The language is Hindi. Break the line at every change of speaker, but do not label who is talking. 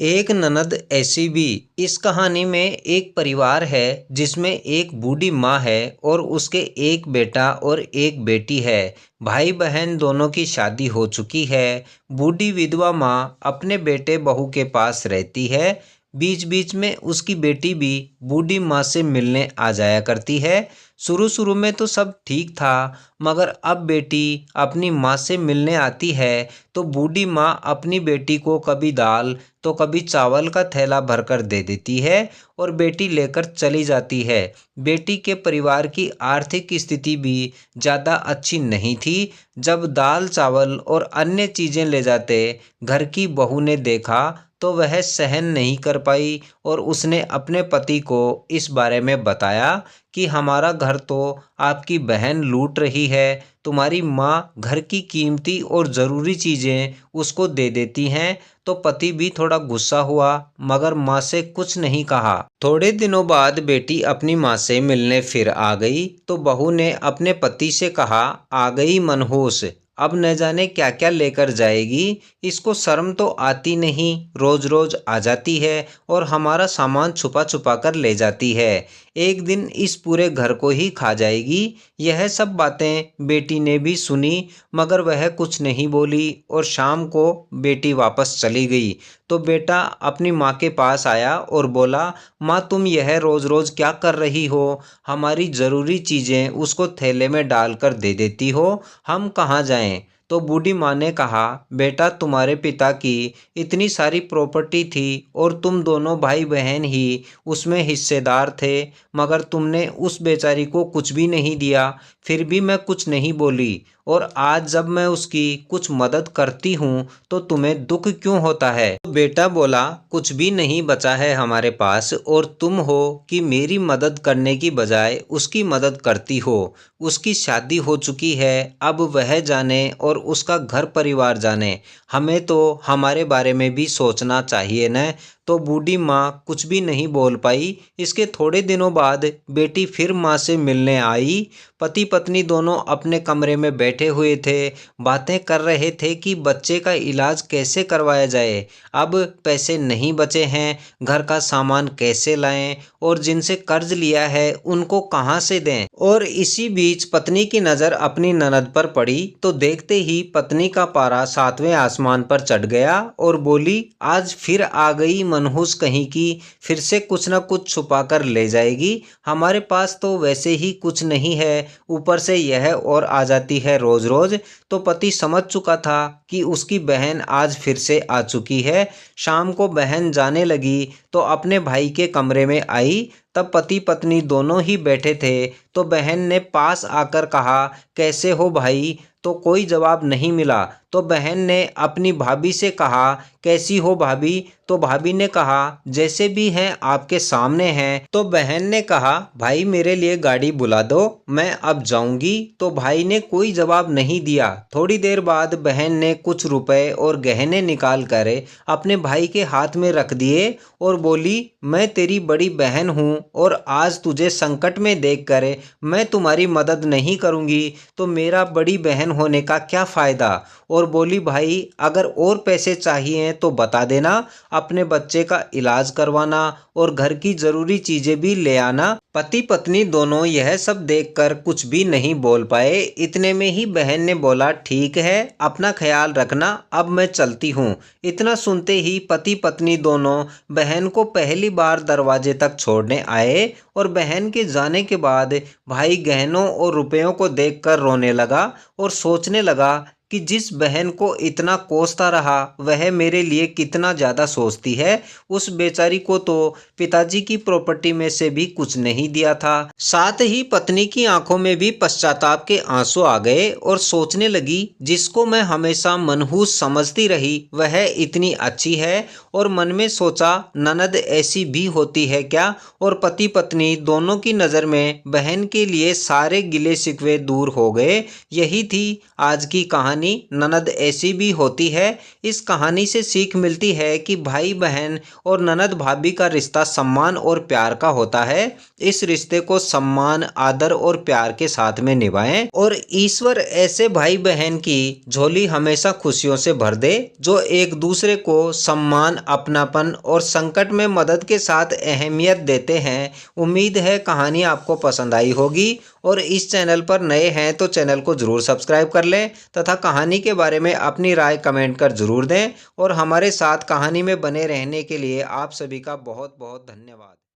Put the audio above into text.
एक ननद ऐसी भी। इस कहानी में एक परिवार है जिसमें एक बूढ़ी माँ है और उसके एक बेटा और एक बेटी है। भाई बहन दोनों की शादी हो चुकी है। बूढ़ी विधवा माँ अपने बेटे बहू के पास रहती है। बीच बीच में उसकी बेटी भी बूढ़ी माँ से मिलने आ जाया करती है। शुरू शुरू में तो सब ठीक था, मगर अब बेटी अपनी माँ से मिलने आती है तो बूढ़ी माँ अपनी बेटी को कभी दाल तो कभी चावल का थैला भरकर दे देती है और बेटी लेकर चली जाती है। बेटी के परिवार की आर्थिक स्थिति भी ज़्यादा अच्छी नहीं थी। जब दाल चावल और अन्य चीज़ें ले जाते घर की बहू ने देखा तो वह सहन नहीं कर पाई और उसने अपने पति को इस बारे में बताया कि हमारा घर तो आपकी बहन लूट रही है। तुम्हारी माँ घर की कीमती और ज़रूरी चीज़ें उसको दे देती हैं। तो पति भी थोड़ा गुस्सा हुआ, मगर माँ से कुछ नहीं कहा। थोड़े दिनों बाद बेटी अपनी माँ से मिलने फिर आ गई तो बहू ने अपने पति से कहा, आ गई मनहूस, अब न जाने क्या क्या लेकर जाएगी। इसको शर्म तो आती नहीं, रोज रोज आ जाती है और हमारा सामान छुपा छुपा कर ले जाती है। एक दिन इस पूरे घर को ही खा जाएगी। यह सब बातें बेटी ने भी सुनी, मगर वह कुछ नहीं बोली और शाम को बेटी वापस चली गई। तो बेटा अपनी माँ के पास आया और बोला, माँ तुम यह रोज़ रोज़ क्या कर रही हो? हमारी ज़रूरी चीज़ें उसको थैले में डालकर दे देती हो, हम कहाँ जाएं? तो बूढ़ी माँ ने कहा, बेटा तुम्हारे पिता की इतनी सारी प्रॉपर्टी थी और तुम दोनों भाई बहन ही उसमें हिस्सेदार थे, मगर तुमने उस बेचारी को कुछ भी नहीं दिया। फिर भी मैं कुछ नहीं बोली और आज जब मैं उसकी कुछ मदद करती हूँ तो तुम्हें दुख क्यों होता है? तो बेटा बोला, कुछ भी नहीं बचा है हमारे पास और तुम हो कि मेरी मदद करने की बजाय उसकी मदद करती हो। उसकी शादी हो चुकी है, अब वह जाने और उसका घर परिवार जाने, हमें तो हमारे बारे में भी सोचना चाहिए न। तो बूढ़ी माँ कुछ भी नहीं बोल पाई। इसके थोड़े दिनों बाद बेटी फिर माँ से मिलने आई। पति पत्नी दोनों अपने कमरे में बैठे हुए थे, बातें कर रहे थे कि बच्चे का इलाज कैसे करवाया जाए। अब पैसे नहीं बचे हैं, घर का सामान कैसे लाएं और जिनसे कर्ज लिया है उनको कहाँ से दें। और इसी बीच पत्नी की नज़र अपनी ननद पर पड़ी तो देखते ही पत्नी का पारा 7वें आसमान पर चढ़ गया और बोली, आज फिर आ गई मनहूस कहीं की, फिर से कुछ न कुछ छुपा कर ले जाएगी। हमारे पास तो वैसे ही कुछ नहीं है, ऊपर से यह और आ जाती है रोज रोज। तो पति समझ चुका था कि उसकी बहन आज फिर से आ चुकी है। शाम को बहन जाने लगी तो अपने भाई के कमरे में आई। तब पति पत्नी दोनों ही बैठे थे तो बहन ने पास आकर कहा, कैसे हो भाई? तो कोई जवाब नहीं मिला। तो बहन ने अपनी भाभी से कहा, कैसी हो भाभी? तो भाभी ने कहा, जैसे भी हैं आपके सामने हैं। तो बहन ने कहा, भाई मेरे लिए गाड़ी बुला दो, मैं अब जाऊंगी। तो भाई ने कोई जवाब नहीं दिया। थोड़ी देर बाद बहन ने कुछ रुपए और गहने निकाल कर अपने भाई के हाथ में रख दिए और बोली, मैं तेरी बड़ी बहन हूँ और आज तुझे संकट में देखकर मैं तुम्हारी मदद नहीं करूँगी तो मेरा बड़ी बहन होने का क्या फ़ायदा। और बोली, भाई अगर और पैसे चाहिए तो बता देना, अपने बच्चे का इलाज करवाना और घर की ज़रूरी चीज़ें भी ले आना। पति पत्नी दोनों यह सब देखकर कुछ भी नहीं बोल पाए। इतने में ही बहन ने बोला, ठीक है, अपना ख्याल रखना, अब मैं चलती हूँ। इतना सुनते ही पति पत्नी दोनों बहन को पहली बार दरवाजे तक छोड़ने आए और बहन के जाने के बाद भाई गहनों और रुपयों को देखकर रोने लगा और सोचने लगा कि जिस बहन को इतना कोसता रहा वह मेरे लिए कितना ज़्यादा सोचती है। उस बेचारी को तो पिताजी की प्रॉपर्टी में से भी कुछ नहीं दिया था। साथ ही पत्नी की आंखों में भी पश्चाताप के आंसू आ गए और सोचने लगी, जिसको मैं हमेशा मनहूस समझती रही वह इतनी अच्छी है। और मन में सोचा, ननद ऐसी भी होती है क्या? और पति पत्नी दोनों की नज़र में बहन के लिए सारे गिले शिकवे दूर हो गए। यही थी आज की कहानी। कहानी ननद ऐसी भी होती है। इस कहानी से सीख मिलती है कि भाई बहन और ननद भाभी का रिश्ता सम्मान और प्यार का होता है। इस रिश्ते को सम्मान, आदर और प्यार के साथ में निभाएं और ईश्वर ऐसे भाई बहन की झोली हमेशा खुशियों से भर दे जो एक दूसरे को सम्मान, अपनापन और संकट में मदद के साथ अहमियत देते हैं। उम्मीद है कहानी आपको पसंद आई होगी और इस चैनल पर नए हैं तो चैनल को ज़रूर सब्सक्राइब कर लें तथा कहानी के बारे में अपनी राय कमेंट कर ज़रूर दें और हमारे साथ कहानी में बने रहने के लिए आप सभी का बहुत बहुत धन्यवाद।